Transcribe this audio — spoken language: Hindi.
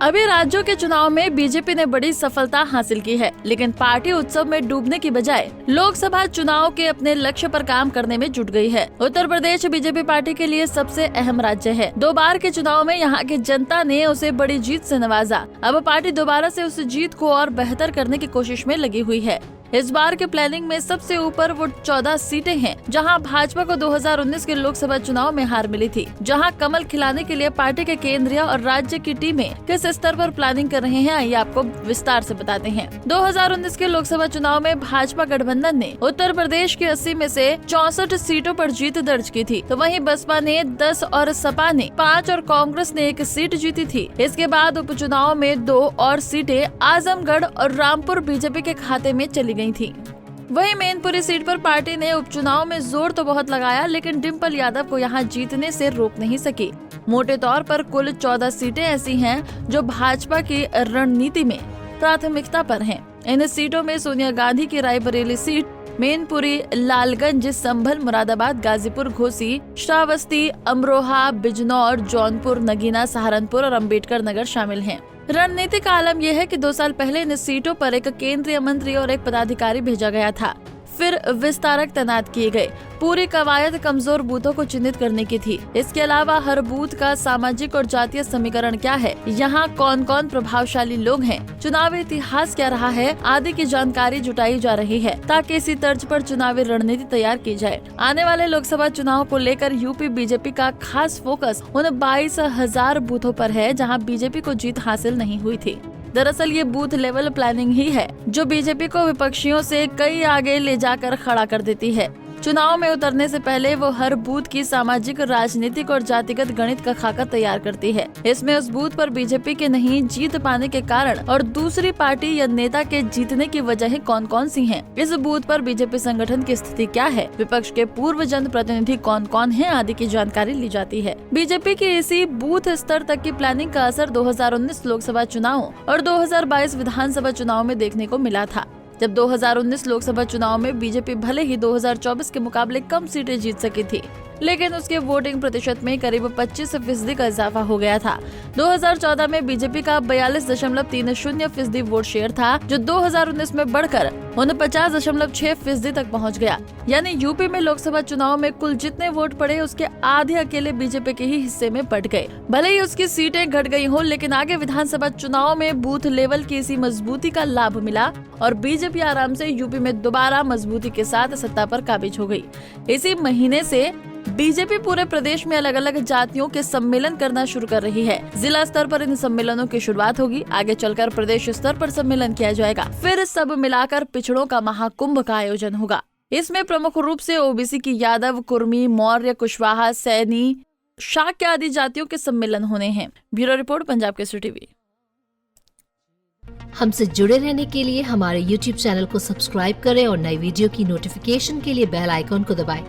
अभी राज्यों के चुनाव में बीजेपी ने बड़ी सफलता हासिल की है, लेकिन पार्टी उत्सव में डूबने की बजाय लोकसभा चुनाव के अपने लक्ष्य पर काम करने में जुट गई है। उत्तर प्रदेश बीजेपी पार्टी के लिए सबसे अहम राज्य है। 2 बार के चुनाव में यहाँ की जनता ने उसे बड़ी जीत से नवाजा। अब पार्टी दोबारा से उस जीत को और बेहतर करने की कोशिश में लगी हुई है। इस बार के प्लानिंग में सबसे ऊपर वो 14 सीटें हैं, जहां भाजपा को 2019 के लोकसभा चुनाव में हार मिली थी। जहां कमल खिलाने के लिए पार्टी के केंद्रीय और राज्य की टीमें किस स्तर पर प्लानिंग कर रहे हैं, आइए आपको विस्तार से बताते हैं। 2019 के लोकसभा चुनाव में भाजपा गठबंधन ने उत्तर प्रदेश की 80 में से 64 सीटों पर जीत दर्ज की थी, तो वहीं बसपा ने 10 और सपा ने 5 और कांग्रेस ने 1 सीट जीती थी। इसके बाद उपचुनाव में 2 और सीटें आजमगढ़ और रामपुर बीजेपी के खाते में चली गई थी। वहीं मैनपुरी सीट पर पार्टी ने उपचुनाव में जोर तो बहुत लगाया, लेकिन डिम्पल यादव को यहां जीतने से रोक नहीं सकी। मोटे तौर पर कुल 14 सीटें ऐसी हैं जो भाजपा की रणनीति में प्राथमिकता पर हैं। इन सीटों में सोनिया गांधी की रायबरेली सीट, मैनपुरी, लालगंज, संभल, मुरादाबाद, गाजीपुर, घोसी, श्रावस्ती, अमरोहा, बिजनौर, जौनपुर, नगीना, सहारनपुर और अम्बेडकर नगर शामिल हैं। रणनीति का आलम यह है कि 2 साल पहले इन सीटों पर एक केंद्रीय मंत्री और एक पदाधिकारी भेजा गया था। फिर विस्तारक तैनात किए गए। पूरी कवायद कमजोर बूथों को चिन्हित करने की थी। इसके अलावा हर बूथ का सामाजिक और जातीय समीकरण क्या है, यहाँ कौन कौन प्रभावशाली लोग हैं, चुनावी इतिहास क्या रहा है, आदि की जानकारी जुटाई जा रही है, ताकि इसी तर्ज पर चुनावी रणनीति तैयार की जाए। आने वाले लोकसभा चुनाव को लेकर यूपी बीजेपी का खास फोकस उन 22,000 बूथों पर है जहाँ बीजेपी को जीत हासिल नहीं हुई थी। दरअसल ये बूथ लेवल प्लानिंग ही है जो बीजेपी को विपक्षियों से कई आगे ले जाकर खड़ा कर देती है। चुनाव में उतरने से पहले वो हर बूथ की सामाजिक, राजनीतिक और जातिगत गणित का खाका तैयार करती है। इसमें उस बूथ पर बीजेपी के नहीं जीत पाने के कारण और दूसरी पार्टी या नेता के जीतने की वजह कौन कौन सी हैं, इस बूथ पर बीजेपी संगठन की स्थिति क्या है, विपक्ष के पूर्व जनप्रतिनिधि कौन कौन हैं, आदि की जानकारी ली जाती है। बीजेपी की इसी बूथ स्तर तक की प्लानिंग का असर 2019 लोकसभा चुनाव और 2022 विधानसभा चुनाव में देखने को मिला था। जब 2019 लोकसभा चुनाव में बीजेपी भले ही 2024 के मुकाबले कम सीटें जीत सकी थी, लेकिन उसके वोटिंग प्रतिशत में करीब 25% का इजाफा हो गया था। 2014 में बीजेपी का 42.30% वोट शेयर था, जो 2019 में बढ़कर 49.6% तक पहुंच गया। यानी यूपी में लोकसभा चुनाव में कुल जितने वोट पड़े उसके आधे अकेले बीजेपी के ही हिस्से में पड़ गए। भले ही उसकी सीटें घट गई हो, लेकिन आगे विधानसभा चुनाव में बूथ लेवल की इसी मजबूती का लाभ मिला और बीजेपी आराम से यूपी में दोबारा मजबूती के साथ सत्ता पर काबिज हो गई। इसी महीने से बीजेपी पूरे प्रदेश में अलग अलग जातियों के सम्मेलन करना शुरू कर रही है। जिला स्तर पर इन सम्मेलनों की शुरुआत होगी, आगे चलकर प्रदेश स्तर पर सम्मेलन किया जाएगा, फिर सब मिलाकर पिछड़ों का महाकुंभ का आयोजन होगा। इसमें प्रमुख रूप से ओबीसी की यादव, कुर्मी, मौर्य, कुशवाहा, सैनी, शाक्य आदि जातियों के सम्मेलन होने हैं। Bureau report, Punjab Kesari TV. हमसे जुड़े रहने के लिए हमारे YouTube चैनल को सब्सक्राइब करें और नई वीडियो की नोटिफिकेशन के लिए बेल आइकॉन को दबाएं।